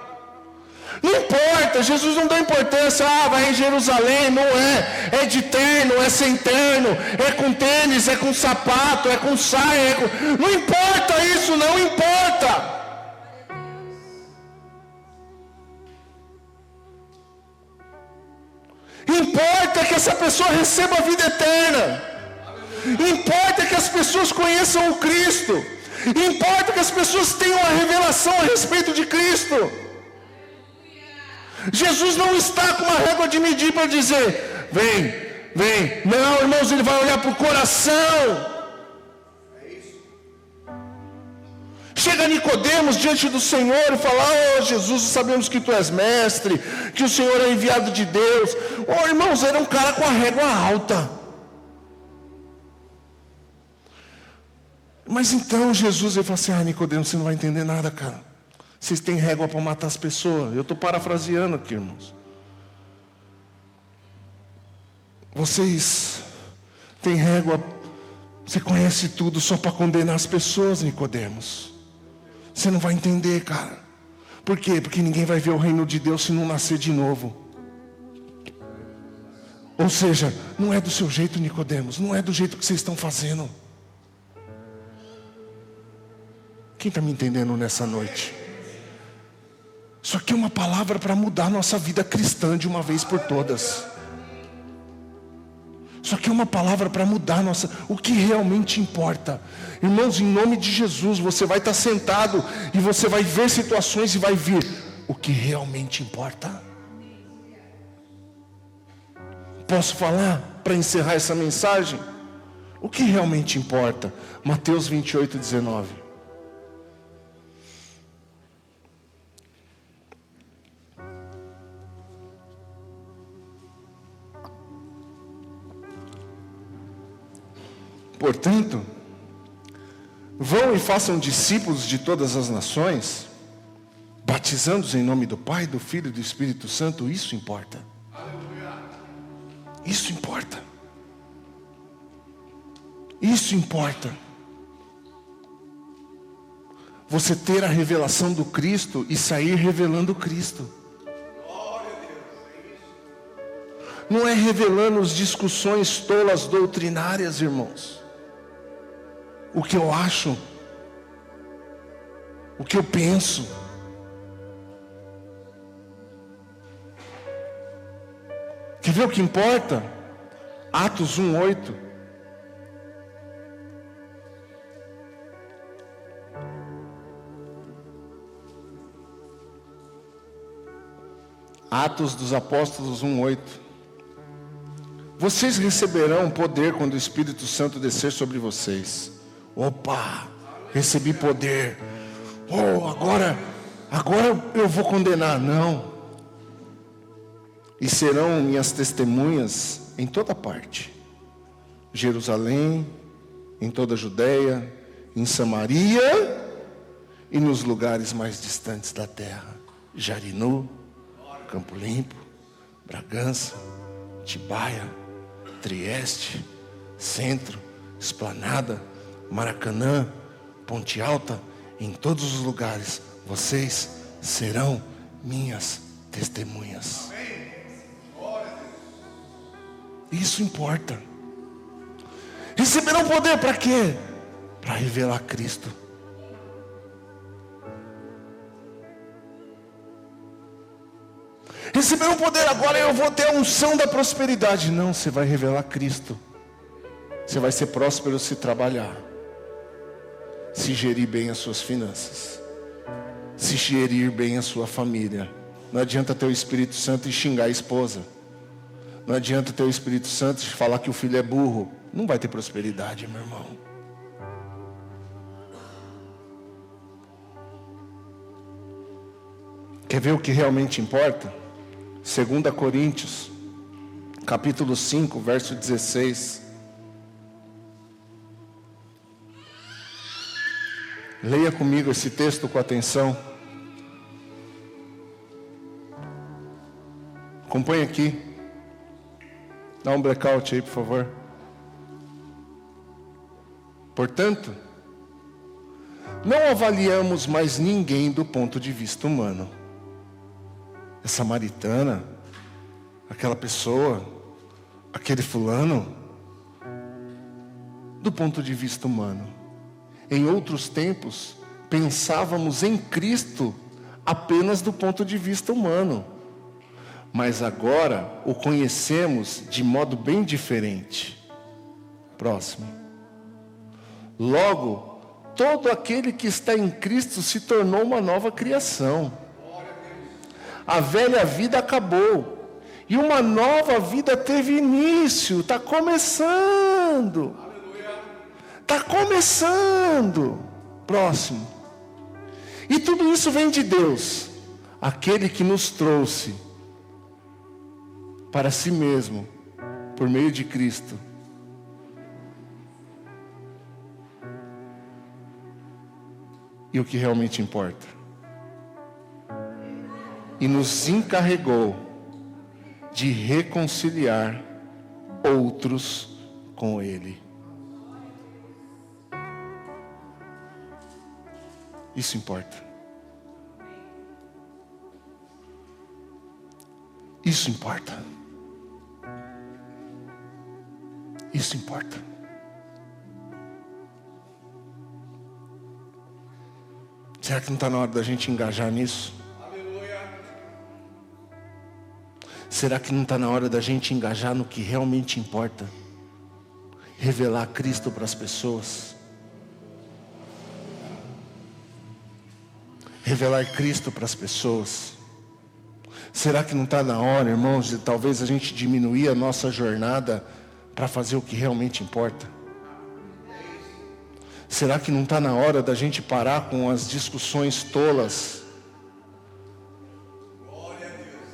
Não importa, Jesus não dá importância, vai em Jerusalém, não é. É de terno, é sem terno, é com tênis, é com sapato, é com saia, não importa isso, não importa. Importa que essa pessoa receba a vida eterna. Importa que as pessoas conheçam o Cristo. Importa que as pessoas tenham a revelação a respeito de Cristo. Jesus não está com uma régua de medir para dizer, vem. Não, irmãos, ele vai olhar para o coração. Chega Nicodemos diante do Senhor e fala, Jesus, sabemos que tu és mestre, que o Senhor é enviado de Deus. Irmãos, era um cara com a régua alta. Mas então Jesus, ele fala assim, Nicodemos, você não vai entender nada, cara. Vocês têm régua para matar as pessoas. Eu estou parafraseando aqui, irmãos. Vocês têm régua, você conhece tudo só para condenar as pessoas, Nicodemos. Você não vai entender, cara. Por quê? Porque ninguém vai ver o reino de Deus se não nascer de novo. Ou seja, não é do seu jeito, Nicodemos. Não é do jeito que vocês estão fazendo. Quem está me entendendo nessa noite? Isso aqui é uma palavra para mudar a nossa vida cristã de uma vez por todas. Isso aqui é uma palavra para mudar o que realmente importa. Irmãos, em nome de Jesus, você vai estar sentado e você vai ver situações e vai ver o que realmente importa. Posso falar para encerrar essa mensagem? O que realmente importa? Mateus 28, 19. Portanto, vão e façam discípulos de todas as nações, batizando-os em nome do Pai, do Filho e do Espírito Santo. Isso importa. Isso importa. Isso importa. Você ter a revelação do Cristo e sair revelando o Cristo. Não é revelando as discussões tolas doutrinárias, irmãos. O que eu acho, o que eu penso. Quer ver o que importa? Atos 1:8. Atos dos Apóstolos 1:8. Vocês receberão poder quando o Espírito Santo descer sobre vocês. Opa, recebi poder. Oh, agora eu vou condenar. Não. E serão minhas testemunhas em toda parte. Jerusalém, em toda a Judeia, em Samaria e nos lugares mais distantes da terra. Jarinu, Campo Limpo, Bragança, Atibaia, Trieste, Centro, Esplanada, Maracanã, Ponte Alta, em todos os lugares, vocês serão minhas testemunhas. Isso importa. Receberão poder para quê? Para revelar Cristo. Receberão poder, agora eu vou ter a unção da prosperidade. Não, você vai revelar Cristo. Você vai ser próspero se trabalhar, se gerir bem as suas finanças, se gerir bem a sua família. Não adianta ter o Espírito Santo e xingar a esposa. Não adianta ter o Espírito Santo e falar que o filho é burro. Não vai ter prosperidade, meu irmão. Quer ver o que realmente importa? 2 Coríntios, capítulo 5, verso 16. Leia comigo esse texto com atenção. Acompanhe aqui. Dá um blackout aí, por favor. Portanto, não avaliamos mais ninguém do ponto de vista humano. A samaritana, aquela pessoa, aquele fulano, do ponto de vista humano. Em outros tempos, pensávamos em Cristo apenas do ponto de vista humano. Mas agora o conhecemos de modo bem diferente. Próximo. Logo, todo aquele que está em Cristo se tornou uma nova criação. A velha vida acabou e uma nova vida teve início. Está começando. Está começando. Próximo. E tudo isso vem de Deus, aquele que nos trouxe para si mesmo, por meio de Cristo. E o que realmente importa? E nos encarregou de reconciliar outros com Ele. Isso importa. Isso importa. Isso importa. Será que não está na hora da gente engajar nisso? Aleluia. Será que não está na hora da gente engajar no que realmente importa? Revelar Cristo para as pessoas. Revelar Cristo para as pessoas. Será que não está na hora, irmãos, de talvez a gente diminuir a nossa jornada para fazer o que realmente importa? Será que não está na hora da gente parar com as discussões tolas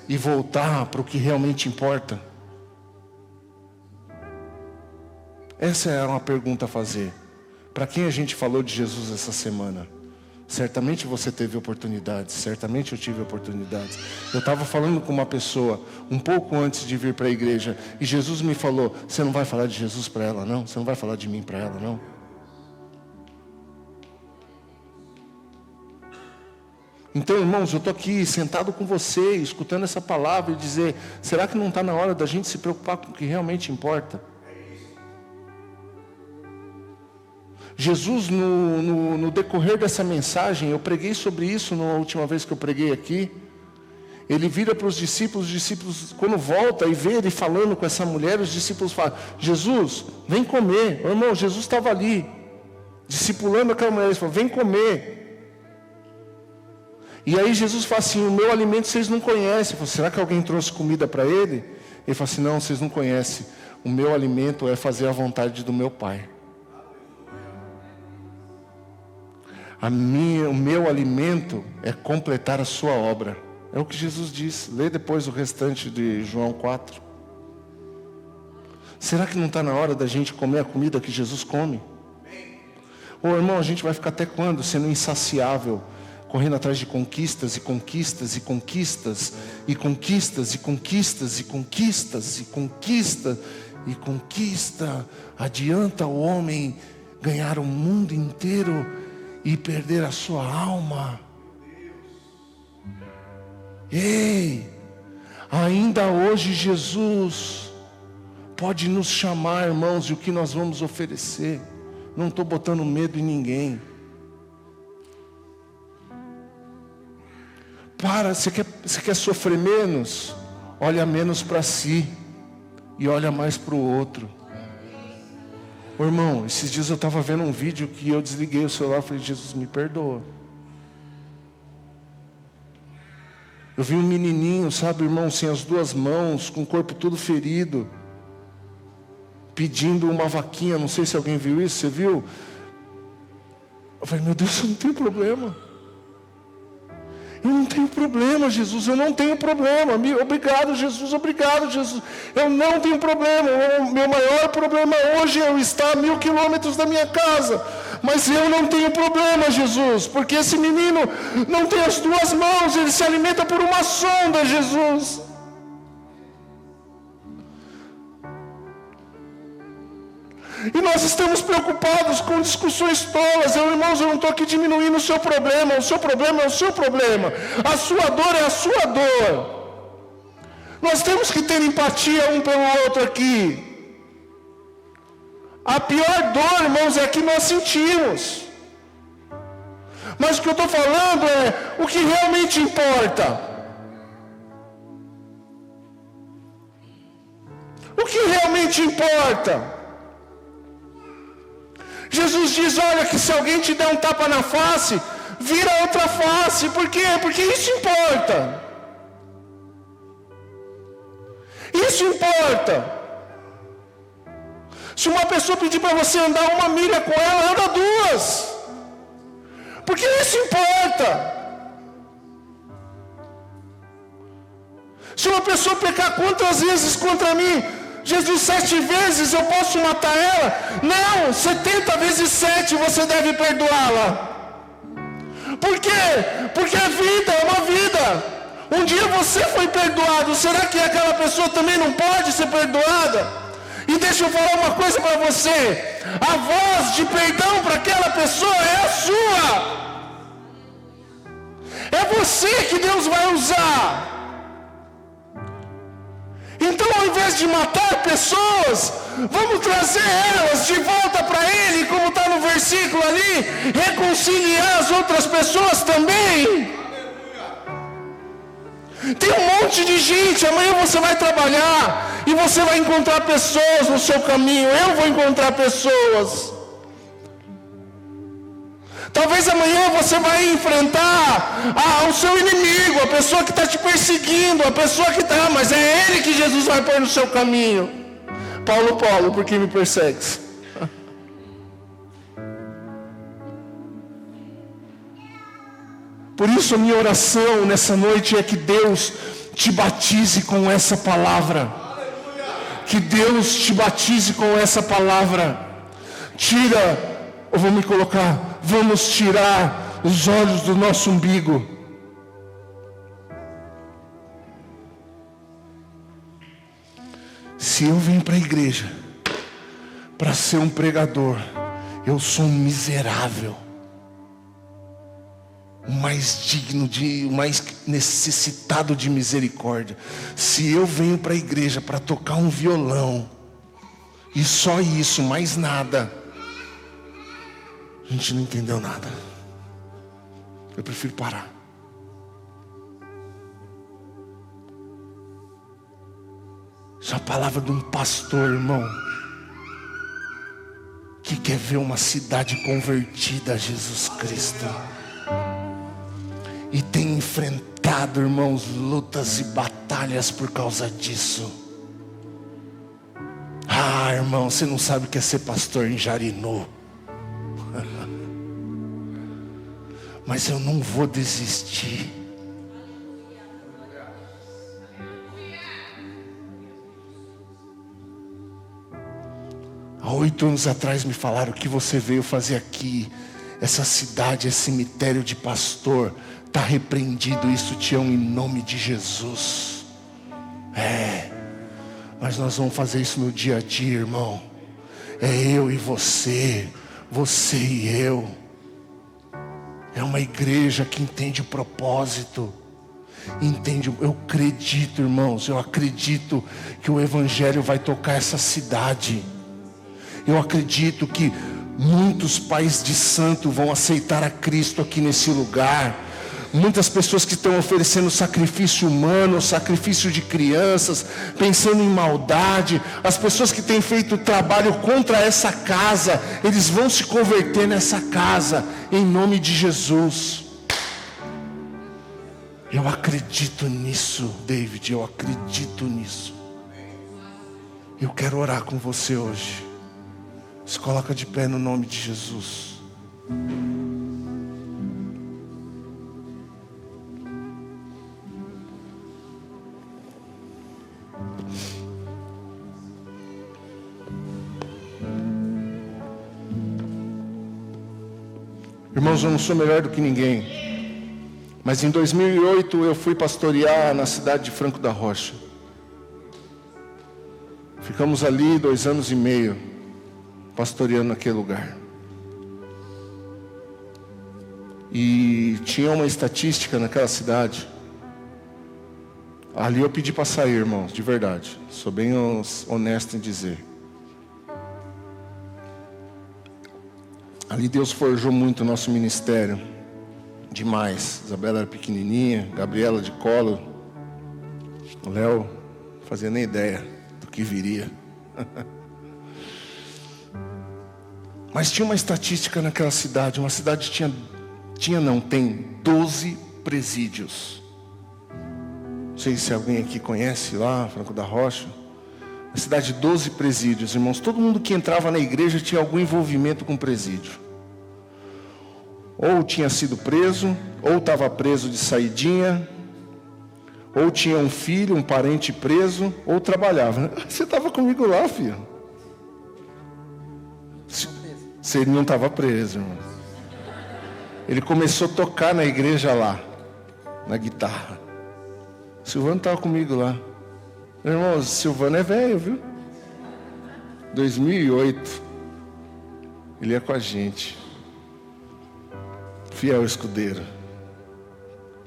e voltar para o que realmente importa? Essa é uma pergunta a fazer. Para quem a gente falou de Jesus essa semana? Certamente você teve oportunidades, certamente eu tive oportunidades. Eu estava falando com uma pessoa um pouco antes de vir para a igreja e Jesus me falou: você não vai falar de Jesus para ela não? Você não vai falar de mim para ela não? Então, irmãos, eu estou aqui sentado com você, escutando essa palavra e dizer: será que não está na hora da gente se preocupar com o que realmente importa? Jesus, no decorrer dessa mensagem, eu preguei sobre isso na última vez que eu preguei aqui. Ele vira para os discípulos, quando volta e vê ele falando com essa mulher, os discípulos falam: Jesus, vem comer. Meu irmão, Jesus estava ali, discipulando aquela mulher, ele falou: vem comer. E aí Jesus fala assim, o meu alimento vocês não conhecem. Falo, será que alguém trouxe comida para ele? Ele fala assim, não, vocês não conhecem. O meu alimento é fazer a vontade do meu Pai. O meu alimento é completar a sua obra. É o que Jesus disse. Lê depois o restante de João 4. Será que não está na hora da gente comer a comida que Jesus come? Ô irmão, a gente vai ficar até quando? Sendo insaciável, correndo atrás de conquistas e conquistas e conquistas e conquistas e conquistas e conquistas e conquista e conquista. Adianta o homem ganhar o mundo inteiro e perder a sua alma? Ei, ainda hoje Jesus pode nos chamar, irmãos, e o que nós vamos oferecer? Não estou botando medo em ninguém. Você quer sofrer menos? Olha menos para si e olha mais para o outro. Ô, irmão, esses dias eu estava vendo um vídeo que eu desliguei o celular e falei, Jesus, me perdoa. Eu vi um menininho, sabe, irmão, sem as duas mãos, com o corpo todo ferido, pedindo uma vaquinha. Não sei se alguém viu isso, você viu? Eu falei, meu Deus, eu não tenho problema. Eu não tenho problema, Jesus, eu não tenho problema. Obrigado, Jesus, obrigado, Jesus. Eu não tenho problema. O meu maior problema hoje é eu estar a 1000 quilômetros da minha casa. Mas eu não tenho problema, Jesus, porque esse menino não tem as duas mãos, ele se alimenta por uma sonda, Jesus. E nós estamos preocupados com discussões tolas. Irmãos, eu não estou aqui diminuindo o seu problema. O seu problema é o seu problema. A sua dor é a sua dor. Nós temos que ter empatia um pelo outro aqui. A pior dor, irmãos, é a que nós sentimos. Mas o que eu estou falando é o que realmente importa. O que realmente importa? Jesus diz, olha, que se alguém te der um tapa na face, vira outra face. Por quê? Porque isso importa. Isso importa. Se uma pessoa pedir para você andar 1 milha com ela, anda 2. Porque isso importa. Se uma pessoa pecar quantas vezes contra mim, Jesus, 7 vezes eu posso matar ela? Não, 70 vezes 7 você deve perdoá-la. Por quê? Porque a vida é uma vida. Um dia você foi perdoado, será que aquela pessoa também não pode ser perdoada? E deixa eu falar uma coisa para você, a voz de perdão para aquela pessoa é a sua. É você que Deus vai usar. Então, ao invés de matar pessoas, vamos trazer elas de volta para Ele, como está no versículo ali, reconciliar as outras pessoas também. Tem um monte de gente, amanhã você vai trabalhar e você vai encontrar pessoas no seu caminho, eu vou encontrar pessoas. Talvez amanhã você vai enfrentar o seu inimigo, a pessoa que está te perseguindo, a pessoa que está, mas é Ele que Jesus vai pôr no seu caminho. Paulo, por que me persegues? Por isso a minha oração nessa noite é que Deus te batize com essa palavra. Que Deus te batize com essa palavra. Vamos tirar os olhos do nosso umbigo. Se eu vim para a igreja para ser um pregador, eu sou um miserável, o mais digno o mais necessitado de misericórdia. Se eu venho para a igreja para tocar um violão e só isso, mais nada, a gente não entendeu nada. Eu prefiro parar. Isso é a palavra de um pastor, irmão, que quer ver uma cidade convertida a Jesus Cristo. E tem enfrentado, irmãos, lutas e batalhas por causa disso. Ah, irmão, você não sabe o que é ser pastor em Jarinu. Mas eu não vou desistir. Há 8 anos atrás me falaram: o que você veio fazer aqui? Essa cidade é cemitério de pastor. Está repreendido isso, Tião, em nome de Jesus. Mas nós vamos fazer isso no dia a dia, irmão. É eu e você, você e eu. É uma igreja que entende o propósito. Eu acredito, irmãos, eu acredito que o Evangelho vai tocar essa cidade. Eu acredito que muitos pais de santo vão aceitar a Cristo aqui nesse lugar. Muitas pessoas que estão oferecendo sacrifício humano, sacrifício de crianças, pensando em maldade. As pessoas que têm feito trabalho contra essa casa, eles vão se converter nessa casa, em nome de Jesus. Eu acredito nisso, David, eu acredito nisso. Eu quero orar com você hoje. Se coloca de pé no nome de Jesus. Irmãos, eu não sou melhor do que ninguém. Mas em 2008 eu fui pastorear na cidade de Franco da Rocha. Ficamos ali 2 anos e meio, pastoreando naquele lugar. E tinha uma estatística naquela cidade. Ali eu pedi para sair, irmãos, de verdade. Sou bem honesto em dizer. Ali Deus forjou muito o nosso ministério. Demais. Isabela era pequenininha, Gabriela de colo. O Léo não fazia nem ideia do que viria. Mas tinha uma estatística naquela cidade. Uma cidade tem 12 presídios. Não sei se alguém aqui conhece lá, Franco da Rocha. A cidade de 12 presídios, irmãos. Todo mundo que entrava na igreja tinha algum envolvimento com presídio. Ou tinha sido preso, ou estava preso de saidinha, ou tinha um filho, um parente preso, ou trabalhava. Você estava comigo lá, filho. Se ele não estava preso, irmão. Ele começou a tocar na igreja lá, na guitarra. Silvano estava comigo lá. Irmão, Silvano é velho, viu? 2008. Ele é com a gente. Fiel escudeiro.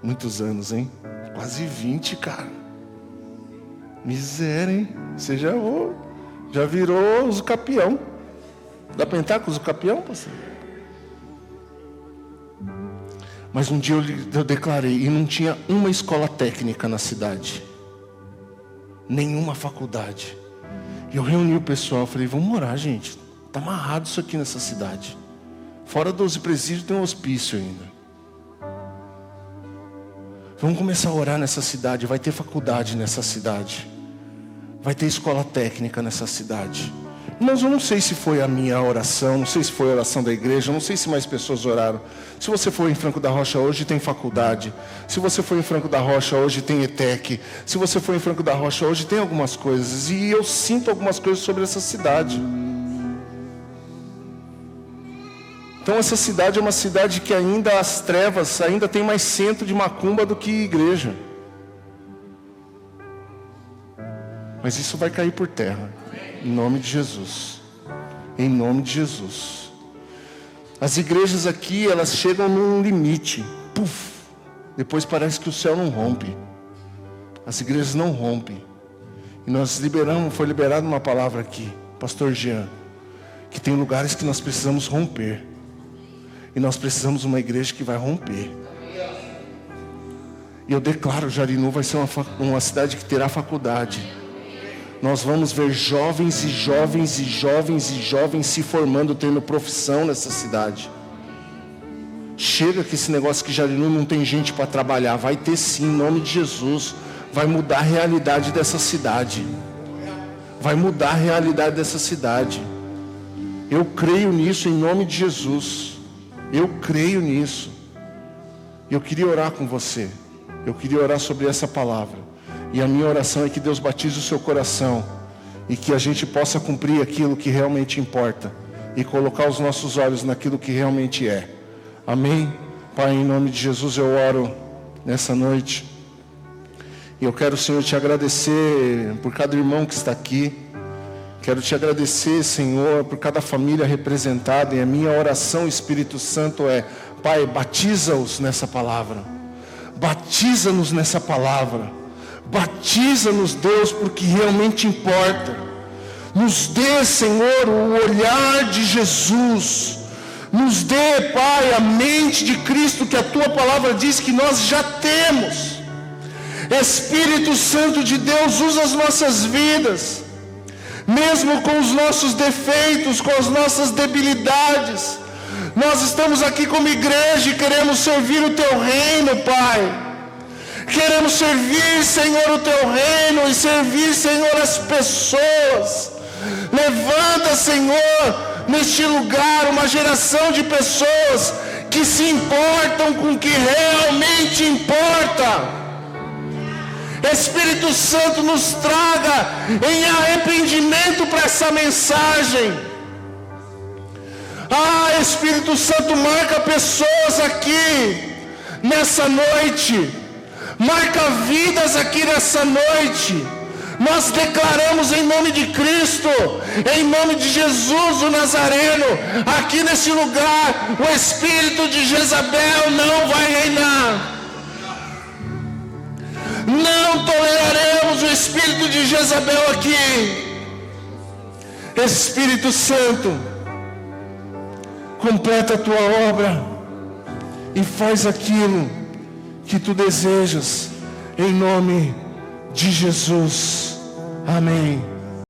Muitos anos, hein? Quase 20, cara. Miséria, hein? Você já virou os capião. Dá pra entrar com os capião, parceiro? Mas um dia eu declarei, e não tinha uma escola técnica na cidade. Nenhuma faculdade. E eu reuni o pessoal, falei, vamos orar, gente. Está amarrado isso aqui nessa cidade. Fora 12 presídios tem um hospício ainda. Vamos começar a orar nessa cidade. Vai ter faculdade nessa cidade. Vai ter escola técnica nessa cidade. Mas eu não sei se foi a minha oração, não sei se foi a oração da igreja, não sei se mais pessoas oraram. Se você for em Franco da Rocha hoje, tem faculdade. Se você for em Franco da Rocha hoje, tem ETEC. Se você for em Franco da Rocha hoje, tem algumas coisas. E eu sinto algumas coisas sobre essa cidade. Então essa cidade é uma cidade que ainda as trevas, ainda tem mais centro de macumba do que igreja. Mas isso vai cair por terra. Em nome de Jesus. Em nome de Jesus. As igrejas aqui, elas chegam num limite. Puf! Depois parece que o céu não rompe. As igrejas não rompem. E nós foi liberada uma palavra aqui, Pastor Jean, que tem lugares que nós precisamos romper. E nós precisamos de uma igreja que vai romper. E eu declaro, Jarinu vai ser uma cidade que terá faculdade. Nós vamos ver jovens e jovens e jovens e jovens se formando, tendo profissão nessa cidade. Chega que esse negócio que Jarinu não tem gente para trabalhar. Vai ter sim, em nome de Jesus. Vai mudar a realidade dessa cidade. Vai mudar a realidade dessa cidade. Eu creio nisso em nome de Jesus. Eu creio nisso. Eu queria orar com você. Eu queria orar sobre essa palavra. E a minha oração é que Deus batize o seu coração. E que a gente possa cumprir aquilo que realmente importa. E colocar os nossos olhos naquilo que realmente é. Amém? Pai, em nome de Jesus eu oro nessa noite. E eu quero, Senhor, te agradecer por cada irmão que está aqui. Quero te agradecer, Senhor, por cada família representada. E a minha oração, Espírito Santo, é: Pai, batiza-os nessa palavra. Batiza-nos nessa palavra. Batiza-nos, Deus, porque realmente importa. Nos dê, Senhor, o olhar de Jesus. Nos dê, Pai, a mente de Cristo, que a Tua palavra diz que nós já temos. Espírito Santo de Deus, usa as nossas vidas, mesmo com os nossos defeitos, com as nossas debilidades. Nós estamos aqui como igreja e queremos servir o Teu reino, Pai. Queremos servir, Senhor, o Teu reino e servir, Senhor, as pessoas. Levanta, Senhor, neste lugar uma geração de pessoas que se importam com o que realmente importa. Espírito Santo, nos traga em arrependimento para essa mensagem. Espírito Santo, marca pessoas aqui nessa noite. Marca vidas aqui nessa noite. Nós declaramos em nome de Cristo, em nome de Jesus o Nazareno, aqui nesse lugar, o espírito de Jezabel não vai reinar. Não toleraremos o espírito de Jezabel aqui. Espírito Santo, completa a Tua obra e faz aquilo que Tu desejas, em nome de Jesus. Amém.